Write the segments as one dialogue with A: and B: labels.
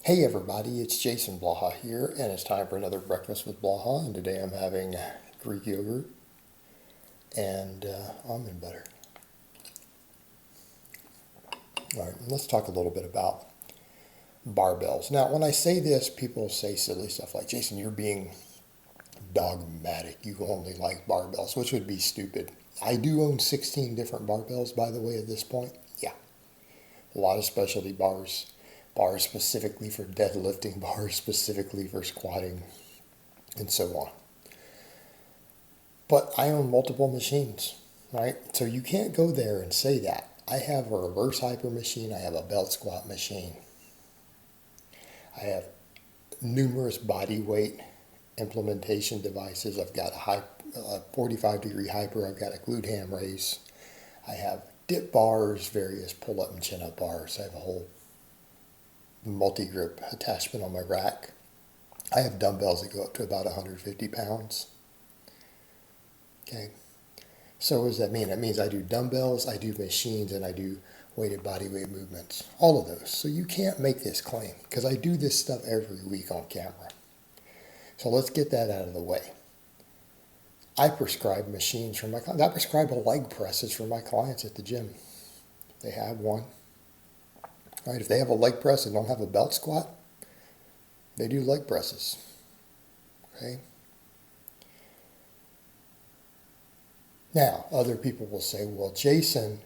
A: Hey everybody, it's Jason Blaha here, and it's time for another Breakfast with Blaha, and today I'm having Greek yogurt and almond butter. All right, let's talk a little bit about barbells. Now, when I say this, people say silly stuff like, Jason, you're being dogmatic. You only like barbells, which would be stupid. I do own 16 different barbells, by the way, at this point. Yeah, a lot of specialty bars. Bars specifically for deadlifting, bars specifically for squatting, and so on. But I own multiple machines, right? So you can't go there and say that. I have a reverse hyper machine. I have a belt squat machine. I have numerous body weight implementation devices. I've got a 45-degree hyper. I've got a glute ham raise. I have dip bars, various pull-up and chin-up bars. I have a whole multi-grip attachment on my rack. I have dumbbells that go up to about 150 pounds. Okay, so what does that mean? That means I do dumbbells, I do machines, and I do weighted body weight movements. All of those. So you can't make this claim because I do this stuff every week on camera. So let's get that out of the way. I prescribe machines for my clients. I prescribe leg presses for my clients at the gym. They have one. Right, if they have a leg press and don't have a belt squat, they do leg presses. Okay. Now, other people will say, well, Jason,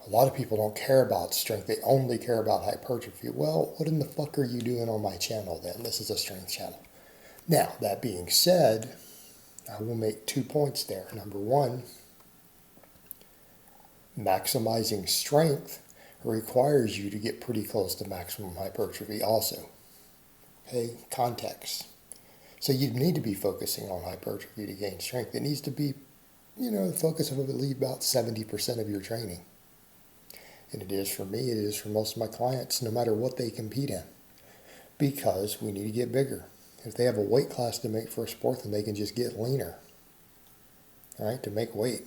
A: a lot of people don't care about strength. They only care about hypertrophy. Well, what in the fuck are you doing on my channel then? This is a strength channel. Now, that being said, I will make 2 points there. Number one, maximizing strength requires you to get pretty close to maximum hypertrophy also. Okay, context. So you need to be focusing on hypertrophy to gain strength. It needs to be, the focus of at least about 70% of your training. And it is for me, it is for most of my clients, no matter what they compete in. Because we need to get bigger. If they have a weight class to make for a sport, then they can just get leaner. All right, to make weight.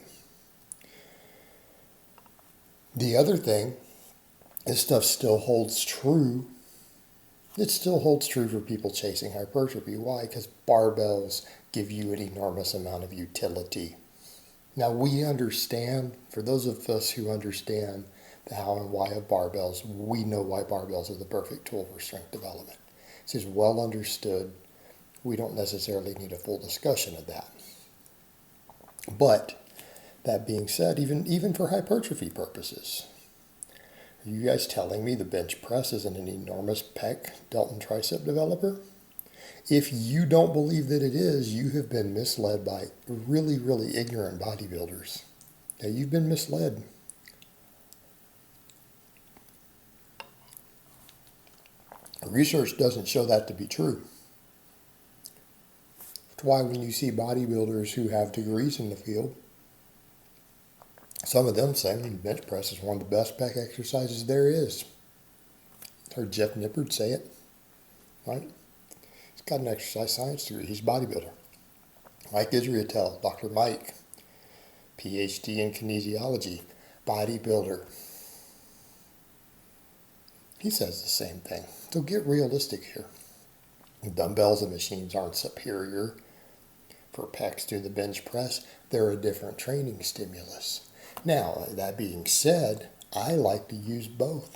A: The other thing, this stuff still holds true. It still holds true for people chasing hypertrophy. Why? Because barbells give you an enormous amount of utility. Now we understand, for those of us who understand the how and why of barbells, we know why barbells are the perfect tool for strength development. This is well understood. We don't necessarily need a full discussion of that. But that being said, even for hypertrophy purposes, are you guys telling me the bench press isn't an enormous pec, delt, and tricep developer? If you don't believe that it is, you have been misled by really, really ignorant bodybuilders. Now, you've been misled. Research doesn't show that to be true. That's why when you see bodybuilders who have degrees in the field, some of them say bench press is one of the best pec exercises there is. I heard Jeff Nippard say it, right? He's got an exercise science degree. He's a bodybuilder. Mike Israetel, Dr. Mike, PhD in kinesiology, bodybuilder. He says the same thing. So get realistic here. Dumbbells and machines aren't superior for pecs to the bench press. They're a different training stimulus. Now, that being said, I like to use both.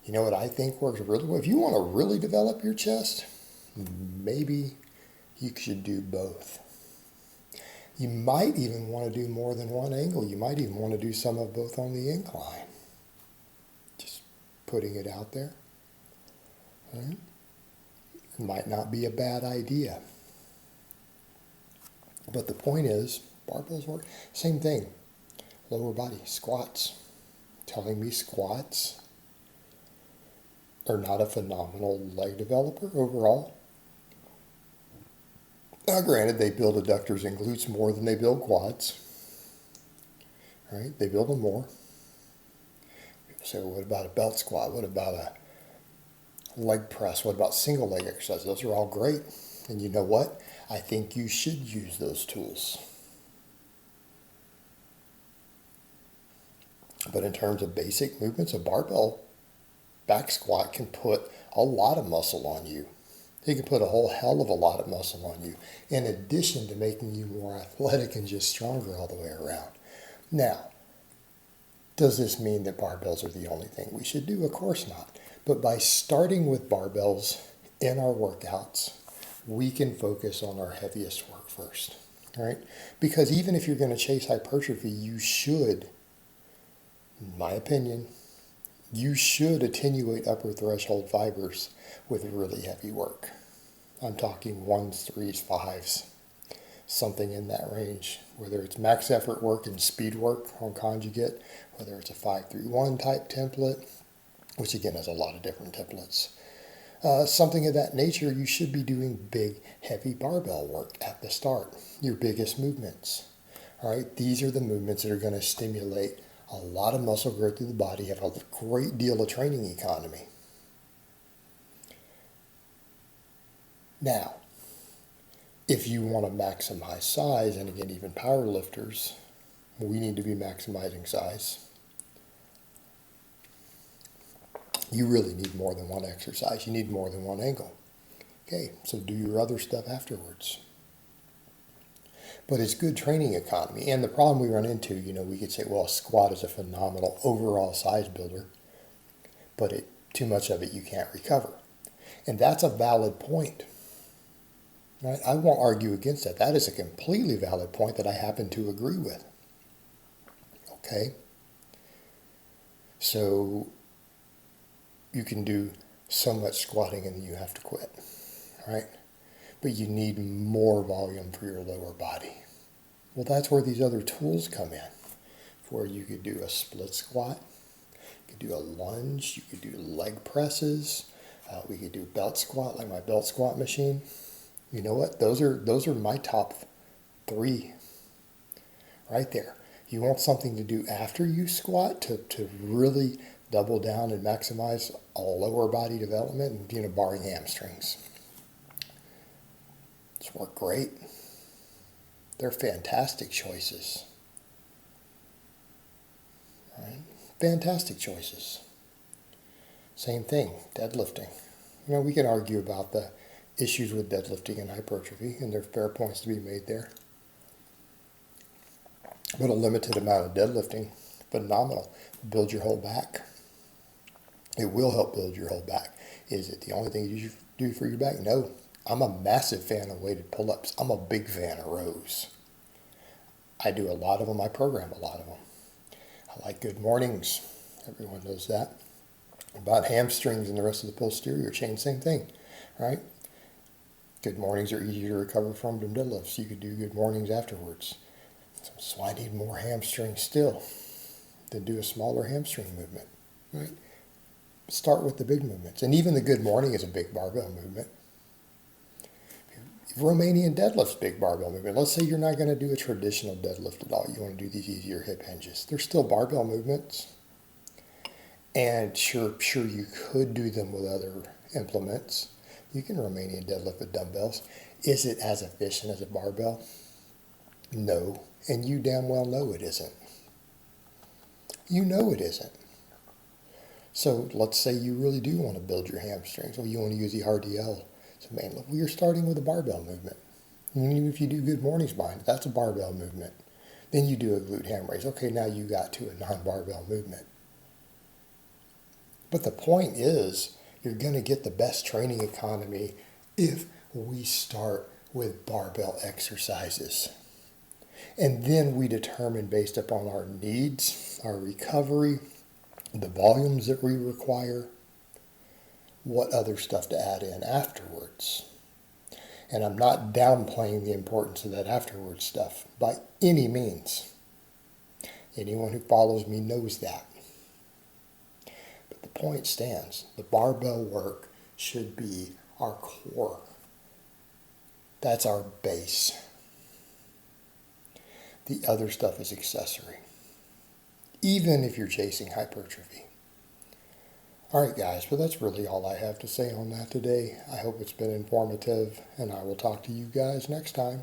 A: You know what I think works really well? If you want to really develop your chest, maybe you should do both. You might even want to do more than one angle. You might even want to do some of both on the incline. Just putting it out there. Right? It might not be a bad idea. But the point is, barbells work. Same thing. Lower body, squats. Telling me squats are not a phenomenal leg developer overall. Now granted, they build adductors and glutes more than they build quads. Right? They build them more. People say, well, what about a belt squat? What about a leg press? What about single leg exercises? Those are all great. And you know what? I think you should use those tools. But in terms of basic movements, a barbell back squat can put a lot of muscle on you. It can put a whole hell of a lot of muscle on you, in addition to making you more athletic and just stronger all the way around. Now, does this mean that barbells are the only thing we should do? Of course not. But by starting with barbells in our workouts, we can focus on our heaviest work first, right? Because even if you're going to chase hypertrophy, you should, in my opinion, you should attenuate upper threshold fibers with really heavy work. I'm talking 1s, 3s, 5s, something in that range, whether it's max effort work and speed work on conjugate, whether it's a 5-3-1 type template, which again has a lot of different templates. Something of that nature, you should be doing big, heavy barbell work at the start, your biggest movements. All right, these are the movements that are going to stimulate a lot of muscle growth through the body, have a great deal of training economy. Now, if you want to maximize size, and again, even power lifters, we need to be maximizing size. You really need more than one exercise. You need more than one angle. Okay, so do your other stuff afterwards. But it's good training economy. And the problem we run into, we could say, well, a squat is a phenomenal overall size builder, but too much of it you can't recover. And that's a valid point. Right? I won't argue against that. That is a completely valid point that I happen to agree with. Okay? So you can do so much squatting and then you have to quit, right? But you need more volume for your lower body. Well, that's where these other tools come in, where you could do a split squat, you could do a lunge, you could do leg presses, we could do belt squat, like my belt squat machine. You know what? Those are my top 3 right there. You want something to do after you squat to really double down and maximize all lower body development, and barring hamstrings. It's worked great. They're fantastic choices. Right? Fantastic choices. Same thing, deadlifting. We can argue about the issues with deadlifting and hypertrophy, and there are fair points to be made there. But a limited amount of deadlifting, phenomenal. Build your whole back. It will help build your whole back. Is it the only thing you should do for your back? No. I'm a massive fan of weighted pull-ups. I'm a big fan of rows. I do a lot of them. I program a lot of them. I like good mornings. Everyone knows that. About hamstrings and the rest of the posterior chain, same thing, right? Good mornings are easier to recover from than deadlifts. You could do good mornings afterwards. So I need more hamstrings still than do a smaller hamstring movement, right? Start with the big movements. And even the good morning is a big barbell movement. Romanian deadlift's big barbell movement. Let's say you're not going to do a traditional deadlift at all. You want to do these easier hip hinges. They're still barbell movements. And sure you could do them with other implements. You can Romanian deadlift with dumbbells. Is it as efficient as a barbell? No. And you damn well know it isn't. You know it isn't. So let's say you really do want to build your hamstrings, or you want to use the RDL. So look, you're starting with a barbell movement. And even if you do good mornings behind it, that's a barbell movement. Then you do a glute ham raise. Okay, now you got to a non-barbell movement. But the point is, you're going to get the best training economy if we start with barbell exercises. And then we determine, based upon our needs, our recovery, the volumes that we require, what other stuff to add in afterwards. And I'm not downplaying the importance of that afterwards stuff by any means. Anyone who follows me knows that. But the point stands. The barbell work should be our core. That's our base. The other stuff is accessory, even if you're chasing hypertrophy. All right, guys, but that's really all I have to say on that today. I hope it's been informative, and I will talk to you guys next time.